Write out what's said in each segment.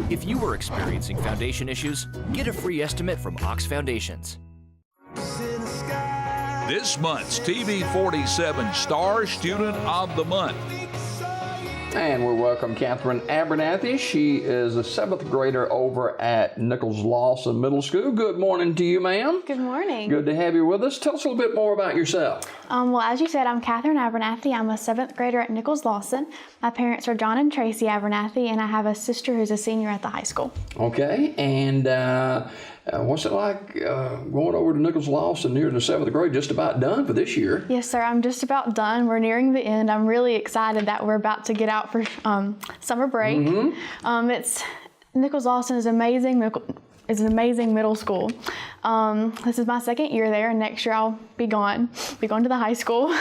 If you are experiencing foundation issues, get a free estimate from Ox Foundations. This month's TV 47 Star Student of the Month. And we welcome Katherine Abernathy. She is a 7th grader over at Nichols-Lawson Middle School. Good morning to you, ma'am. Good morning. Good to have you with us. Tell us a little bit more about yourself. Well, as you said, I'm Katherine Abernathy. I'm a 7th grader at Nichols-Lawson. My parents are John and Tracy Abernathy, and I have a sister who's a senior at the high school. Okay, and what's it like going over to Nichols-Lawson near the 7th grade? Just about done for this year. Yes, sir. I'm just about done. We're nearing the end. I'm really excited that we're about to get out for summer break. It's Nichols-Lawson is amazing. It's an amazing middle school. This is my 2nd year there, and next year I'll be going to the high school.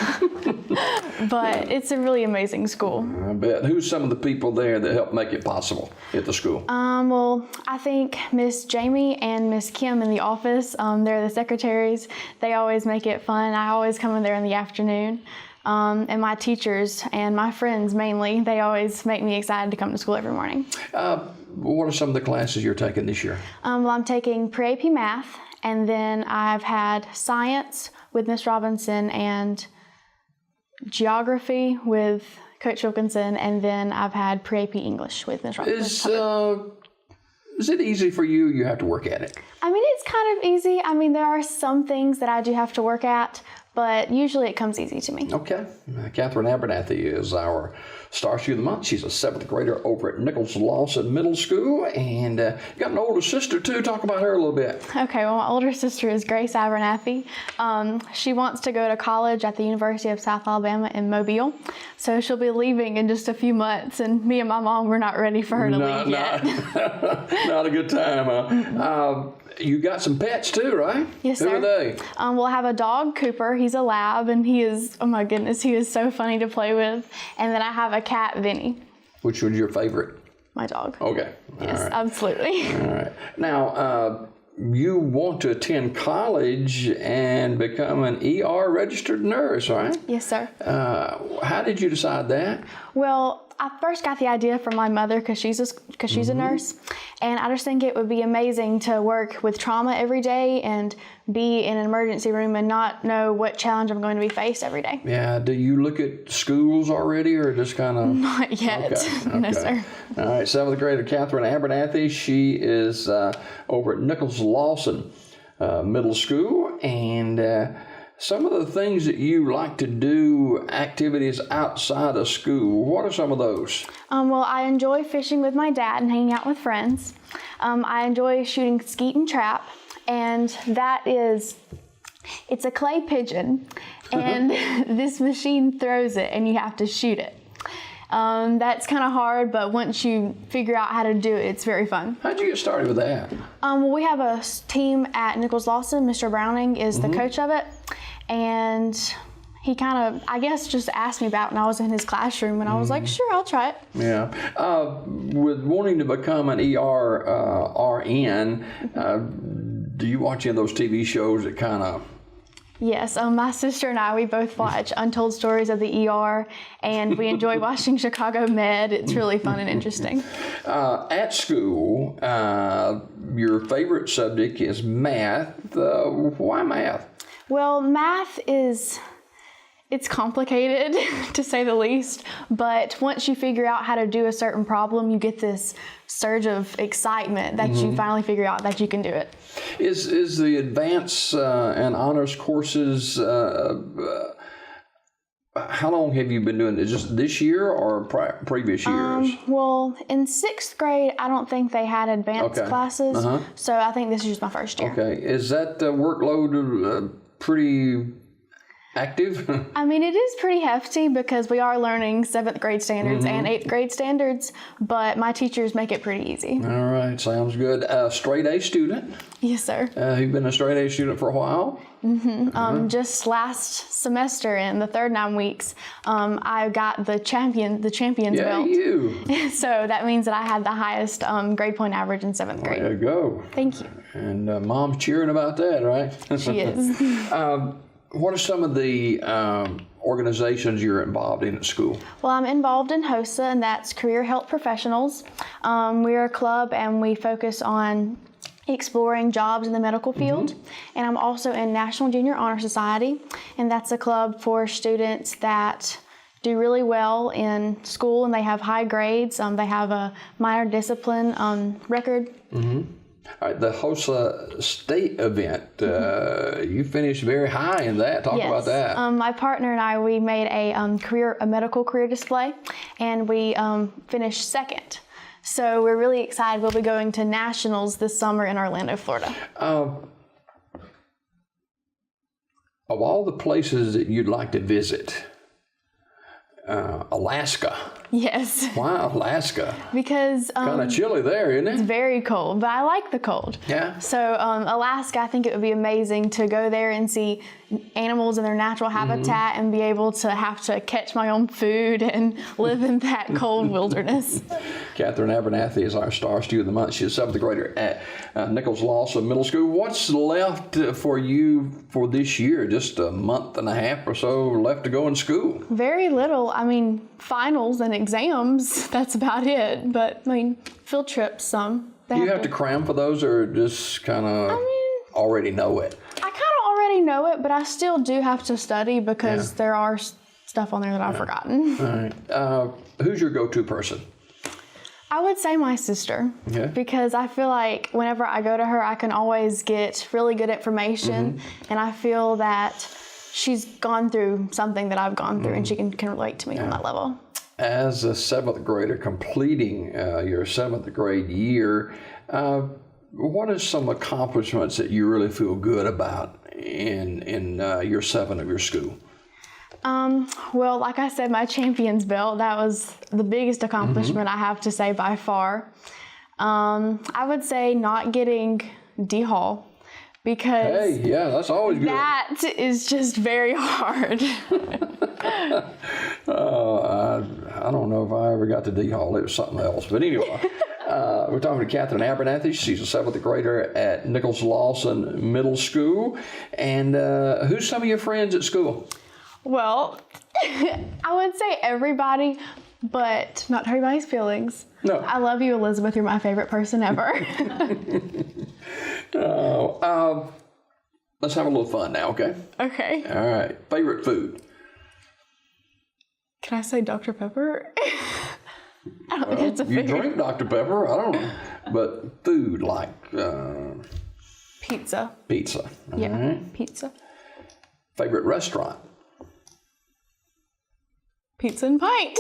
But it's a really amazing school. I bet. Who's some of the people there that help make it possible at the school? Well, I think Miss Jamie and Miss Kim in the office, they're the secretaries. They always make it fun. I always come in there in the afternoon. And my teachers and my friends mainly, they always make me excited to come to school every morning. What are some of the classes you're taking this year? Well, I'm taking pre-AP math, and then I've had science with Miss Robinson and geography with Coach Wilkinson, and then I've had pre-AP English with Miss Robinson. Is it easy for you? You have to work at it? I mean, it's kind of easy. I mean, there are some things that I do have to work at, but usually it comes easy to me. Okay. Katherine Abernathy is our Star Student of the Month. She's a 7th grader over at Nichols-Lawson Middle School, and you got an older sister too. Talk about her a little bit. Okay, well, my older sister is Grace Abernathy. She wants to go to college at the University of South Alabama in Mobile, so she'll be leaving in just a few months, and me and my mom, we're not ready for her to leave yet. Not a good time. You got some pets too, right? Yes, sir. Who are they? We'll have a dog, Cooper. He's a lab, and he is, oh my goodness, he is so funny to play with. And then I have a cat, Vinny. Which one's your favorite? My dog. Okay. Yes, all right. absolutely. All right. Now, you want to attend college and become an ER registered nurse, right? Yes, sir. How did you decide that? Well, I first got the idea from my mother because she's a nurse, and I just think it would be amazing to work with trauma every day and be in an emergency room and not know what challenge I'm going to be faced every day. Yeah. Do you look at schools already, or just kind of? Not yet. Okay. No, sir. All right. 7th grader Katherine Abernathy. She is over at Nichols-Lawson Middle School, and some of the things that you like to do, activities outside of school, what are some of those? Well, I enjoy fishing with my dad and hanging out with friends. I enjoy shooting skeet and trap, and it's a clay pigeon, and this machine throws it, and you have to shoot it. That's kind of hard, but once you figure out how to do it, it's very fun. How'd you get started with that? Well, we have a team at Nichols-Lawson. Mr. Browning is the coach of it, and he kind of, I guess, just asked me about it when I was in his classroom, and I was like, sure, I'll try it. Yeah. With wanting to become an RN, do you watch any of those TV shows that kind of... Yes, my sister and I, we both watch Untold Stories of the ER, and we enjoy watching Chicago Med. It's really fun and interesting. At school, your favorite subject is math. Why math? Well, math it's complicated, to say the least, but once you figure out how to do a certain problem, you get this surge of excitement that you finally figure out that you can do it. Is the advanced and honors courses, how long have you been doing this? Just this year or previous years? Well, in 6th grade, I don't think they had advanced classes, so I think this is just my first year. Okay. Is that workload pretty active? I mean, it is pretty hefty because we are learning 7th grade standards and 8th grade standards, but my teachers make it pretty easy. All right, sounds good. Straight A student? Yes, sir. You've been a straight A student for a while? Just last semester in the third 9 weeks, I got the champion's belt. You. So that means that I had the highest grade point average in 7th grade. There you go. Thank you. And Mom's cheering about that, right? She is. What are some of the organizations you're involved in at school? Well, I'm involved in HOSA, and that's Career Health Professionals. We're a club, and we focus on exploring jobs in the medical field. And I'm also in National Junior Honor Society, and that's a club for students that do really well in school and they have high grades. They have a minor discipline record. All right, the HOSA state event, you finished very high in that. Talk about that. My partner and I, we made a medical career display, and we finished second. So we're really excited. We'll be going to nationals this summer in Orlando, Florida. Of all the places that you'd like to visit, Alaska. Yes. Why Alaska? Because Kind of chilly there, isn't it's it? very cold, but I like the cold. Yeah. So Alaska, I think it would be amazing to go there and see animals in their natural habitat and be able to have to catch my own food and live in that cold wilderness. Katherine Abernathy is our Star Student of the Month. She's a 7th grader at Nichols-Lawson Middle School. What's left for you for this year? Just a month and a half or so left to go in school. Very little. I mean, finals and exams, that's about it. But, I mean, field trips, some. Do you have to cram for those or just kind of already know it? I kind of already know it, but I still do have to study because there are stuff on there that I've forgotten. All right. Who's your go-to person? I would say my sister, because I feel like whenever I go to her, I can always get really good information, and I feel that she's gone through something that I've gone through, and she can relate to me on that level. As a 7th grader completing your 7th grade year, what are some accomplishments that you really feel good about in year 7 of your school? Well, like I said, my champion's belt, that was the biggest accomplishment I have to say by far. I would say not getting D-Hall, because that's always good. That is just very hard. I don't know if I ever got to D-Hall. It was something else. But anyway, we're talking to Katherine Abernathy. She's a 7th grader at Nichols-Lawson Middle School. And who's some of your friends at school? Well, I would say everybody, but not everybody's feelings. No. I love you, Elizabeth. You're my favorite person ever. Let's have a little fun now, okay? Okay. All right. Favorite food? Can I say Dr. Pepper? I don't think it's a favorite. You drink Dr. Pepper? I don't know. But food like... Pizza. Pizza. Yeah, right. pizza. Favorite restaurant? Pizza and Pint.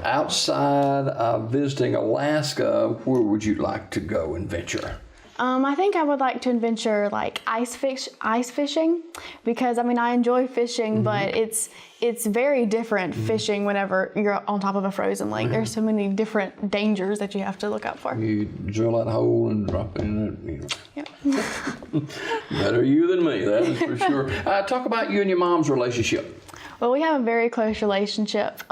Outside of visiting Alaska, where would you like to go and venture? I think I would like to adventure like ice fishing, because I mean I enjoy fishing, but it's very different fishing whenever you're on top of a frozen lake. There's so many different dangers that you have to look out for. You drill that hole and drop in it. Yeah. Better you than me, that is for sure. Talk about you and your mom's relationship. Well, we have a very close relationship.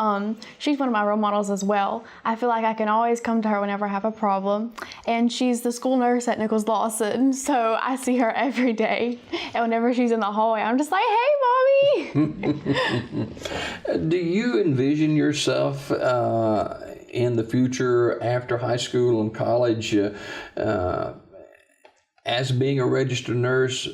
She's one of my role models as well. I feel like I can always come to her whenever I have a problem. And she's the school nurse at Nichols-Lawson, so I see her every day. And whenever she's in the hallway, I'm just like, hey, Mommy! Do you envision yourself in the future after high school and college as being a registered nurse,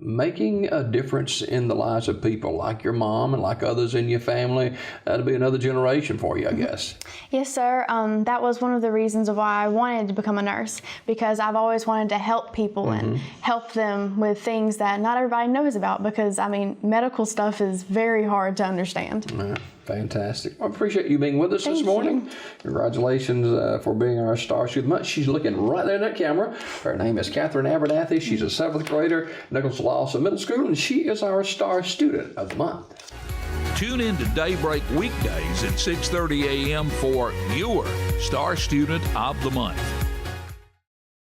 making a difference in the lives of people like your mom and like others in your family? That'll be another generation for you, I guess. Yes, sir. That was one of the reasons why I wanted to become a nurse, because I've always wanted to help people and help them with things that not everybody knows about, because, I mean, medical stuff is very hard to understand. Fantastic. I appreciate you being with us this morning. Congratulations for being our Star Student of the Month. She's looking right there in that camera. Her name is Katherine Abernathy. She's a 7th grader, Nichols-Lawson Middle School, and she is our Star Student of the Month. Tune in to Daybreak weekdays at 6:30 a.m. for your Star Student of the Month.